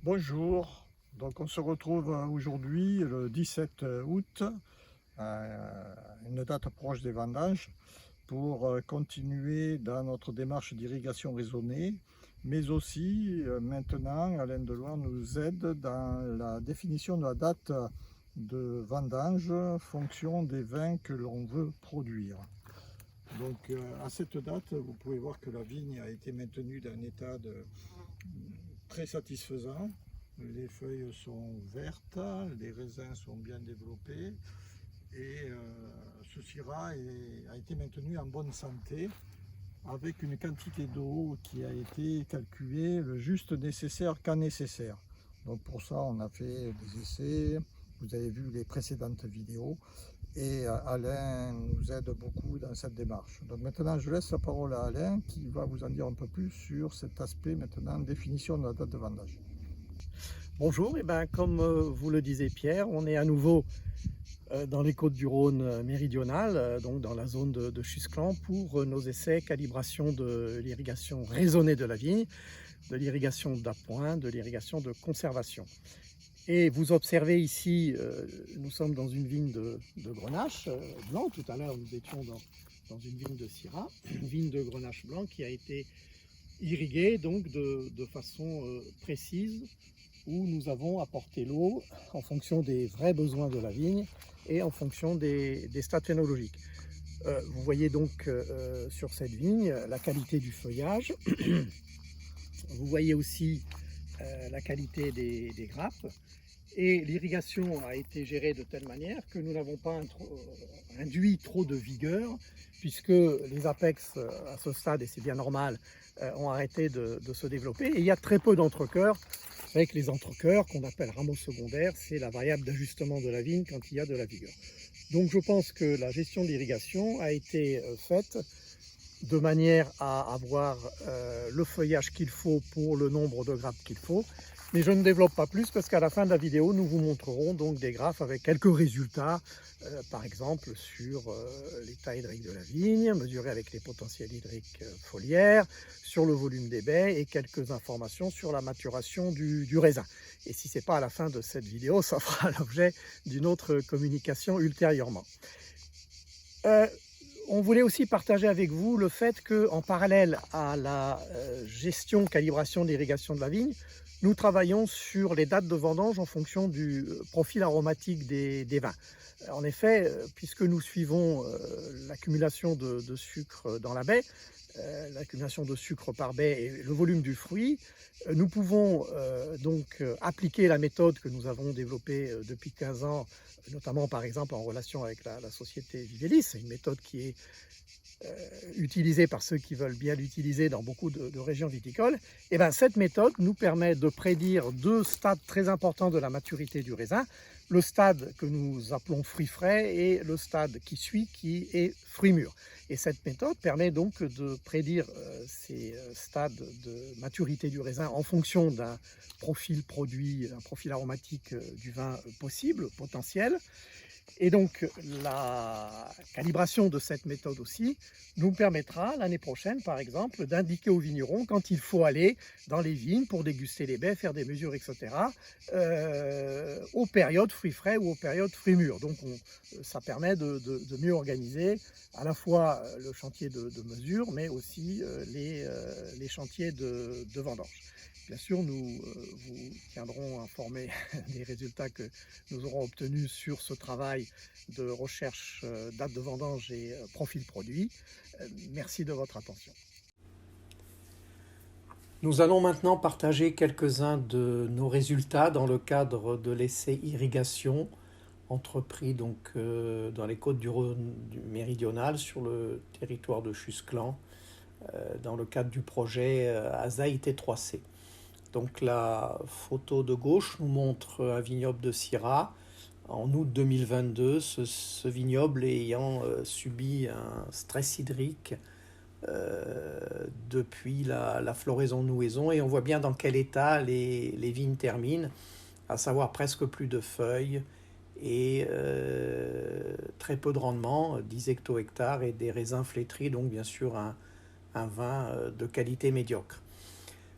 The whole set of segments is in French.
Bonjour, donc on se retrouve aujourd'hui le 17 août, une date proche des vendanges, pour continuer dans notre démarche d'irrigation raisonnée, mais aussi maintenant Alain Deloire nous aide dans la définition de la date de vendange fonction des vins que l'on veut produire. Donc à cette date, vous pouvez voir que la vigne a été maintenue dans un état très satisfaisant. Les feuilles sont vertes, les raisins sont bien développés et ce syrah a été maintenu en bonne santé avec une quantité d'eau qui a été calculée le juste nécessaire qu'à nécessaire. Donc pour ça on a fait des essais, vous avez vu les précédentes vidéos et Alain nous aide beaucoup dans cette démarche. Donc maintenant je laisse la parole à Alain qui va vous en dire un peu plus sur cet aspect maintenant définition de la date de vendage. Bonjour, et comme vous le disiez Pierre, on est à nouveau dans les Côtes-du-Rhône méridionales, donc dans la zone de Chusclan, pour nos essais calibration de l'irrigation raisonnée de la vigne, de l'irrigation d'appoint, de l'irrigation de conservation. Et vous observez ici, nous sommes dans une vigne de Grenache blanc. Tout à l'heure nous étions dans une vigne de Syrah, une vigne de Grenache blanc qui a été irriguée donc de façon précise, où nous avons apporté l'eau en fonction des vrais besoins de la vigne et en fonction des stades phénologiques. Vous voyez donc sur cette vigne la qualité du feuillage. Vous voyez aussi la qualité des grappes. Et l'irrigation a été gérée de telle manière que nous n'avons pas induit trop de vigueur, puisque les apex à ce stade, et c'est bien normal, ont arrêté de se développer. Et il y a très peu d'entrecœurs, avec les entrecœurs qu'on appelle rameaux secondaires, c'est la variable d'ajustement de la vigne quand il y a de la vigueur. Donc je pense que la gestion de l'irrigation a été faite de manière à avoir le feuillage qu'il faut pour le nombre de grappes qu'il faut. Mais je ne développe pas plus parce qu'à la fin de la vidéo, nous vous montrerons donc des graphes avec quelques résultats, par exemple sur l'état hydrique de la vigne, mesuré avec les potentiels hydriques foliaires, sur le volume des baies et quelques informations sur la maturation du raisin. Et si ce n'est pas à la fin de cette vidéo, ça fera l'objet d'une autre communication ultérieurement. On voulait aussi partager avec vous le fait qu'en parallèle à la gestion, calibration d'irrigation de la vigne, nous travaillons sur les dates de vendange en fonction du profil aromatique des vins. En effet, puisque nous suivons l'accumulation de sucre dans la baie, l'accumulation de sucre par baie et le volume du fruit, nous pouvons donc appliquer la méthode que nous avons développée depuis 15 ans, notamment par exemple en relation avec la société Vivelis. C'est une méthode qui est utilisée par ceux qui veulent bien l'utiliser dans beaucoup de régions viticoles. Et bien, cette méthode nous permet de prédire deux stades très importants de la maturité du raisin, le stade que nous appelons fruit frais et le stade qui suit qui est fruit mûr. Et cette méthode permet donc de prédire ces stades de maturité du raisin en fonction d'un profil produit, un profil aromatique du vin possible, potentiel. Et donc la calibration de cette méthode aussi nous permettra l'année prochaine, par exemple, d'indiquer aux vignerons quand il faut aller dans les vignes pour déguster les baies, faire des mesures, etc., aux périodes fruits frais ou aux périodes fruits mûrs. Donc ça permet de mieux organiser à la fois le chantier de mesure, mais aussi les chantiers de vendange. Bien sûr, nous vous tiendrons informés des résultats que nous aurons obtenus sur ce travail de recherche date de vendange et profil produit. Merci de votre attention. Nous allons maintenant partager quelques-uns de nos résultats dans le cadre de l'essai irrigation entrepris donc dans les Côtes-du-Rhône méridionales sur le territoire de Chusclan dans le cadre du projet Azaï T3C. Donc la photo de gauche nous montre un vignoble de Syrah en août 2022, ce vignoble ayant subi un stress hydrique depuis la floraison-nouaison, et on voit bien dans quel état les vignes terminent, à savoir presque plus de feuilles et très peu de rendement, 10 hecto-hectares et des raisins flétris, donc bien sûr un vin de qualité médiocre.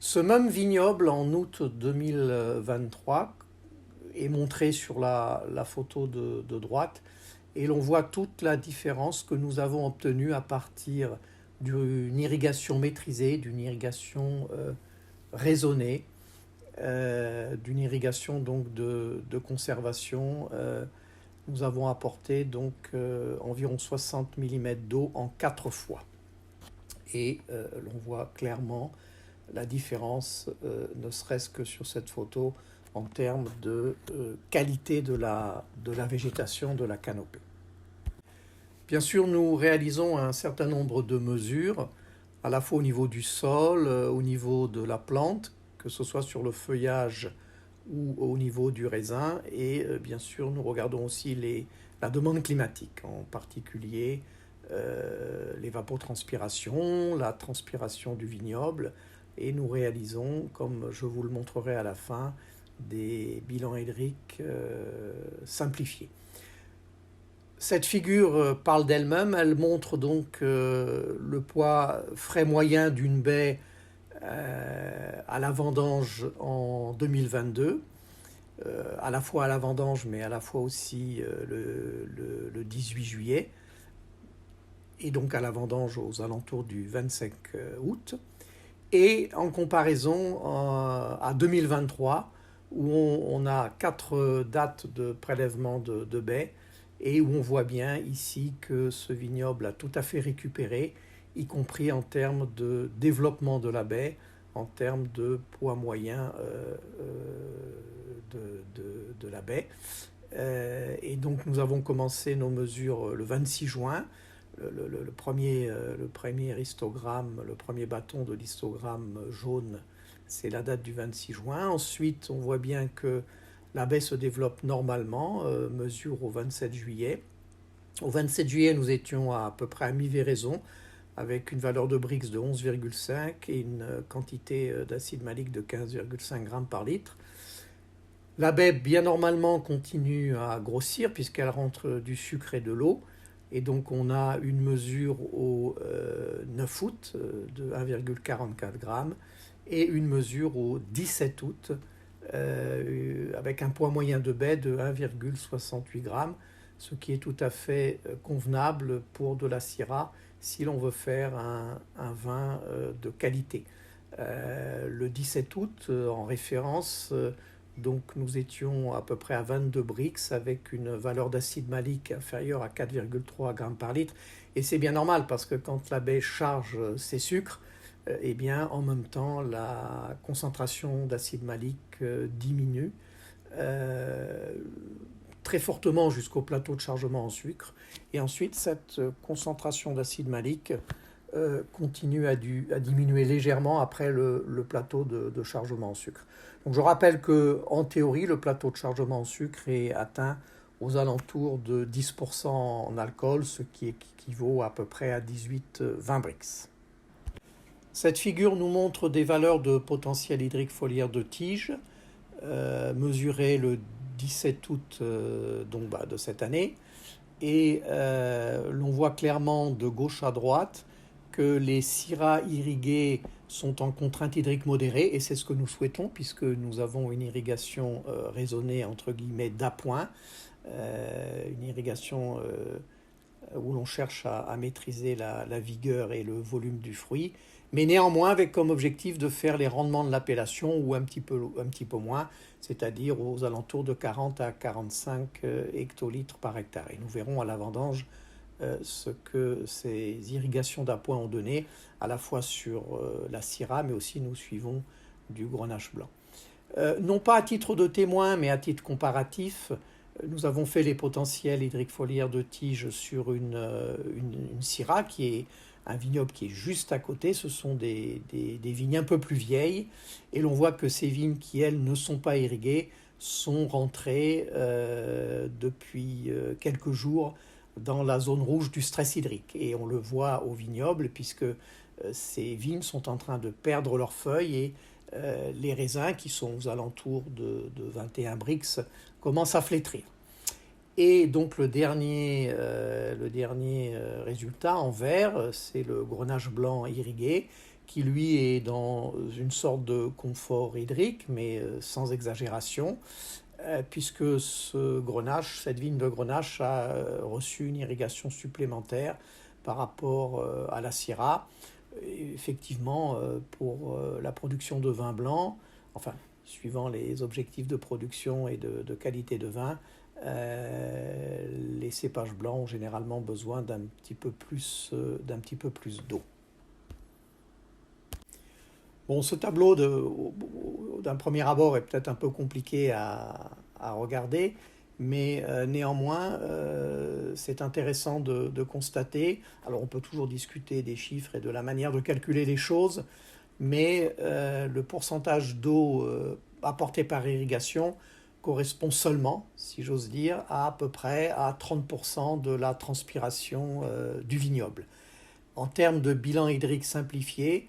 Ce même vignoble, en août 2023, est montré sur la photo de droite, et l'on voit toute la différence que nous avons obtenue à partir d'une irrigation maîtrisée, d'une irrigation raisonnée, d'une irrigation donc de conservation. Nous avons apporté donc environ 60 mm d'eau en 4 fois. Et l'on voit clairement la différence, ne serait-ce que sur cette photo, en termes de qualité de la végétation, de la canopée. Bien sûr, nous réalisons un certain nombre de mesures, à la fois au niveau du sol, au niveau de la plante, que ce soit sur le feuillage ou au niveau du raisin. Et bien sûr, nous regardons aussi la demande climatique, en particulier l'évapotranspiration, la transpiration du vignoble. Et nous réalisons, comme je vous le montrerai à la fin, des bilans hydriques simplifiés. Cette figure parle d'elle-même, elle montre donc le poids frais moyen d'une baie à la vendange en 2022, à la fois à la vendange mais à la fois aussi le 18 juillet, et donc à la vendange aux alentours du 25 août, et en comparaison à 2023, où on a 4 dates de prélèvement de baies, et où on voit bien ici que ce vignoble a tout à fait récupéré, y compris en termes de développement de la baie, en termes de poids moyen de la baie. Et donc nous avons commencé nos mesures le 26 juin. Le premier histogramme, le premier bâton de l'histogramme jaune, c'est la date du 26 juin. Ensuite, on voit bien que la baie se développe normalement, mesure au 27 juillet. Au 27 juillet, nous étions à peu près à mi-véraison, avec une valeur de Brix de 11,5 et une quantité d'acide malique de 15,5 grammes par litre. La baie, bien normalement, continue à grossir puisqu'elle rentre du sucre et de l'eau. Et donc on a une mesure au 9 août de 1,44 grammes et une mesure au 17 août avec un poids moyen de baie de 1,68 grammes, ce qui est tout à fait convenable pour de la Syrah si l'on veut faire un vin de qualité. Le 17 août, en référence, donc nous étions à peu près à 22 Brix avec une valeur d'acide malique inférieure à 4,3 grammes par litre. Et c'est bien normal parce que quand la baie charge ses sucres, eh bien en même temps la concentration d'acide malique diminue très fortement jusqu'au plateau de chargement en sucre. Et ensuite cette concentration d'acide malique continue à diminuer légèrement après le plateau de chargement en sucre. Donc je rappelle qu'en théorie, le plateau de chargement en sucre est atteint aux alentours de 10% en alcool, ce qui équivaut à peu près à 18-20 Brix. Cette figure nous montre des valeurs de potentiel hydrique foliaire de tige, mesurées le 17 août de cette année. Et l'on voit clairement de gauche à droite que les Syrahs irrigués sont en contrainte hydrique modérée, et c'est ce que nous souhaitons puisque nous avons une irrigation raisonnée entre guillemets d'appoint, une irrigation où l'on cherche à maîtriser la vigueur et le volume du fruit, mais néanmoins avec comme objectif de faire les rendements de l'appellation ou un petit peu moins, c'est-à-dire aux alentours de 40 à 45 hectolitres par hectare. Et nous verrons à la vendange ce que ces irrigations d'appoint ont donné, à la fois sur la Syrah, mais aussi nous suivons du Grenache blanc. Non pas à titre de témoin, mais à titre comparatif, nous avons fait les potentiels hydriques foliaires de tige sur une Syrah, qui est un vignoble qui est juste à côté. Ce sont des vignes un peu plus vieilles, et l'on voit que ces vignes qui, elles, ne sont pas irriguées, sont rentrées depuis quelques jours dans la zone rouge du stress hydrique. Et on le voit au vignoble, puisque ces vignes sont en train de perdre leurs feuilles, et les raisins, qui sont aux alentours de 21 Brix, commencent à flétrir. Et donc le dernier résultat en vert, c'est le grenage blanc irrigué, qui lui est dans une sorte de confort hydrique, mais sans exagération, puisque cette vigne de Grenache a reçu une irrigation supplémentaire par rapport à la Syrah. Et effectivement, pour la production de vin blanc, enfin, suivant les objectifs de production et de qualité de vin, les cépages blancs ont généralement besoin d'un petit peu plus d'eau. Bon, ce tableau d'un premier abord est peut-être un peu compliqué à regarder, mais néanmoins, c'est intéressant de constater. Alors, on peut toujours discuter des chiffres et de la manière de calculer les choses, mais le pourcentage d'eau apporté par irrigation correspond seulement, si j'ose dire, à peu près à 30% de la transpiration du vignoble. En termes de bilan hydrique simplifié,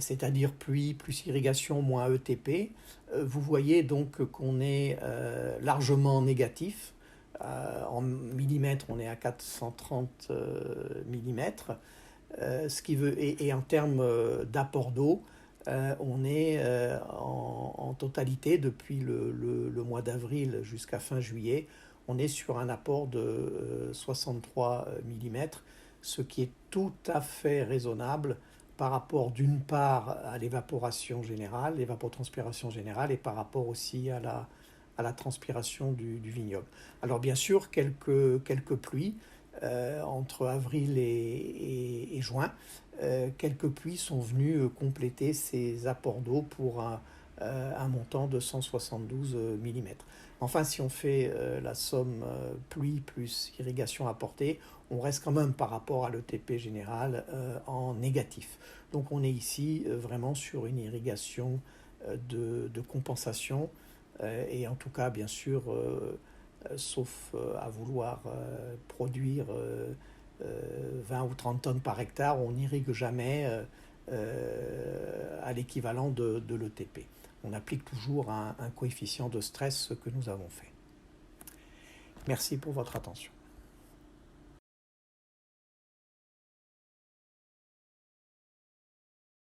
c'est-à-dire pluie plus irrigation moins ETP, vous voyez donc qu'on est largement négatif. En millimètres, on est à 430 millimètres. Et en termes d'apport d'eau, on est en totalité, depuis le mois d'avril jusqu'à fin juillet, on est sur un apport de 63 millimètres, ce qui est tout à fait raisonnable par rapport d'une part à l'évaporation générale, l'évapotranspiration générale, et par rapport aussi à la transpiration du vignoble. Alors bien sûr, quelques pluies entre avril et juin, quelques pluies sont venues compléter ces apports d'eau pour un montant de 172 millimètres. Enfin, si on fait la somme pluie plus irrigation apportée, on reste quand même par rapport à l'ETP général en négatif. Donc on est ici vraiment sur une irrigation de compensation, et en tout cas, bien sûr, sauf à vouloir produire 20 ou 30 tonnes par hectare, on n'irrigue jamais à l'équivalent de l'ETP. On applique toujours un coefficient de stress, ce que nous avons fait. Merci pour votre attention.